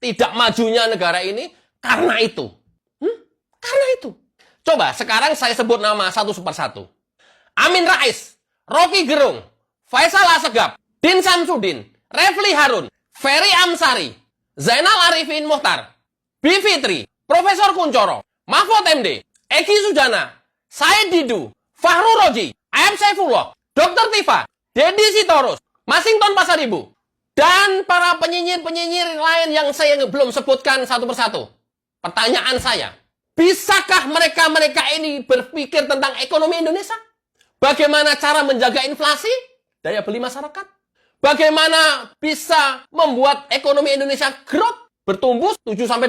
tidak majunya negara ini karena itu. Karena itu. Coba sekarang saya sebut nama satu persatu. Amin Rais, Rocky Gerung, Faisal Assegaf, Din Samsudin, Refli Harun, Ferry Amsari, Zainal Arifin Muchtar, Bivitri, Profesor Kuncoro, Mahfud MD, Egi Sujana, Said Didu, Fahru Roji, AM Saifullah, Dr. Tifa, Dedi Sitorus, Masington Pasaribu, dan para penyinyir-penyinyir lain yang saya belum sebutkan satu persatu. Pertanyaan saya, bisakah mereka-mereka ini berpikir tentang ekonomi Indonesia? Bagaimana cara menjaga inflasi, daya beli masyarakat? Bagaimana bisa membuat ekonomi Indonesia growth, bertumbuh 7-8%?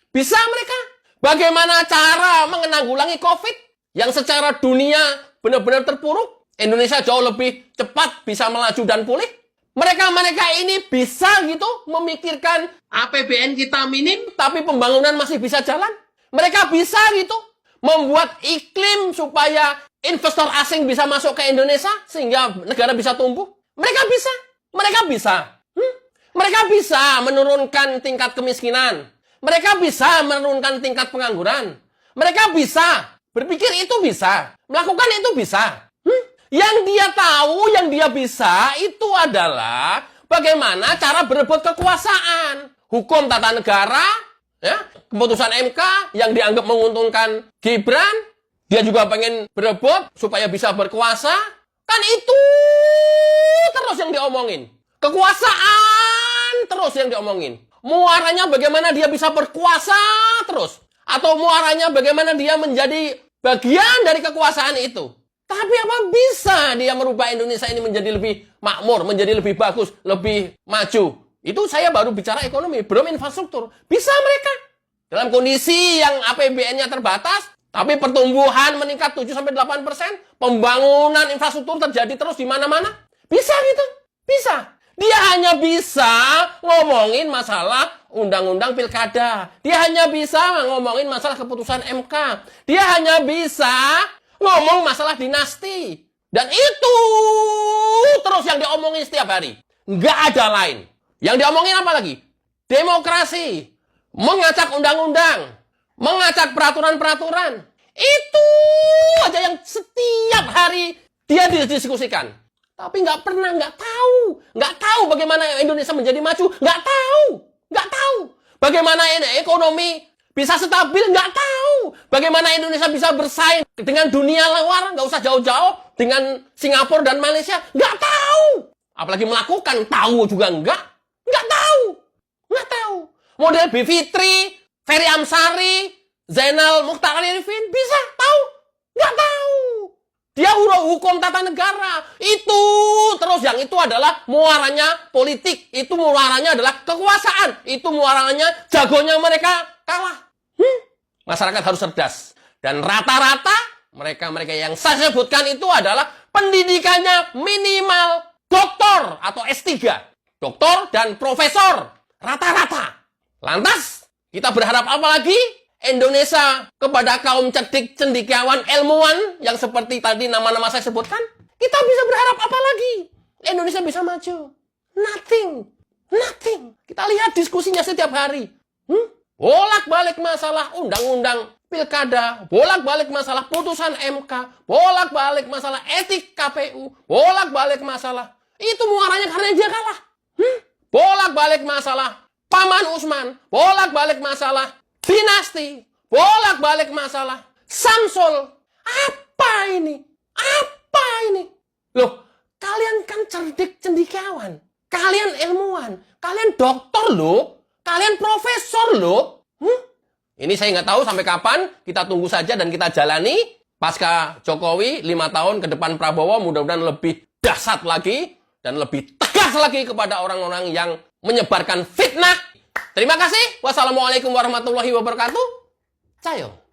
Bisa mereka? Bagaimana cara menanggulangi COVID yang secara dunia benar-benar terpuruk? Indonesia jauh lebih cepat bisa melaju dan pulih. Mereka-mereka ini bisa gitu memikirkan APBN kita minim, tapi pembangunan masih bisa jalan. Mereka bisa gitu membuat iklim supaya investor asing bisa masuk ke Indonesia sehingga negara bisa tumbuh. Mereka bisa. Mereka bisa. Mereka bisa menurunkan tingkat kemiskinan. Mereka bisa menurunkan tingkat pengangguran. Mereka bisa. Berpikir itu bisa. Melakukan itu bisa. Yang dia tahu, yang dia bisa itu adalah bagaimana cara berebut kekuasaan. Hukum tata negara, ya, keputusan MK yang dianggap menguntungkan Gibran, dia juga pengen berebut supaya bisa berkuasa. Kan itu terus yang diomongin. Kekuasaan terus yang diomongin. Muaranya bagaimana dia bisa berkuasa terus. Atau muaranya bagaimana dia menjadi bagian dari kekuasaan itu. Tapi apa bisa dia merubah Indonesia ini menjadi lebih makmur, menjadi lebih bagus, lebih maju? Itu saya baru bicara ekonomi, belum infrastruktur. Bisa mereka. Dalam kondisi yang APBN-nya terbatas, tapi pertumbuhan meningkat 7-8%, pembangunan infrastruktur terjadi terus di mana-mana. Bisa gitu. Bisa. Dia hanya bisa ngomongin masalah undang-undang pilkada. Dia hanya bisa ngomongin masalah keputusan MK. Dia hanya bisa ngomong masalah dinasti. Dan itu terus yang diomongin setiap hari. Nggak ada lain. Yang diomongin apa lagi? Demokrasi. Mengacak undang-undang. Mengacak peraturan-peraturan. Itu aja yang setiap hari dia didiskusikan. Tapi nggak pernah, nggak tahu bagaimana Indonesia menjadi maju. Nggak tahu. Bagaimana ekonomi bisa stabil, nggak tahu. Bagaimana Indonesia bisa bersaing dengan dunia luar, nggak usah jauh-jauh, dengan Singapura dan Malaysia, nggak tahu. Apalagi melakukan, tahu juga nggak tahu. Model Bivitri, Ferry Amsari, Zainal Muchtar Arifin, bisa tahu? Nggak tahu. Dia hukum tata negara. Itu terus yang itu adalah muaranya politik. Itu muaranya adalah kekuasaan. Itu muaranya jagonya mereka kalah. Masyarakat harus cerdas. Dan rata-rata mereka-mereka yang saya sebutkan itu adalah pendidikannya minimal doktor atau S3. Doktor dan profesor. Rata-rata. Lantas, kita berharap apa lagi? Indonesia kepada kaum cerdik, cendekiawan, ilmuwan yang seperti tadi nama-nama saya sebutkan. Kita bisa berharap apa lagi? Indonesia bisa maju. Nothing. Kita lihat diskusinya setiap hari. Bolak-balik masalah undang-undang pilkada, bolak-balik masalah putusan MK, bolak-balik masalah etik KPU, bolak-balik masalah. Itu muaranya karena dia kalah. Bolak-balik masalah Paman Usman, bolak-balik masalah dinasti, bolak-balik masalah Samsul. Apa ini? Loh, kalian kan cerdik cendekiawan. Kalian ilmuwan. Kalian dokter loh. Kalian profesor loh. Ini saya nggak tahu sampai kapan. Kita tunggu saja dan kita jalani. Pasca Jokowi, 5 tahun ke depan Prabowo, mudah-mudahan lebih dahsyat lagi. Dan lebih tegas lagi kepada orang-orang yang menyebarkan fitnah. Terima kasih. Wassalamualaikum warahmatullahi wabarakatuh. Cayo.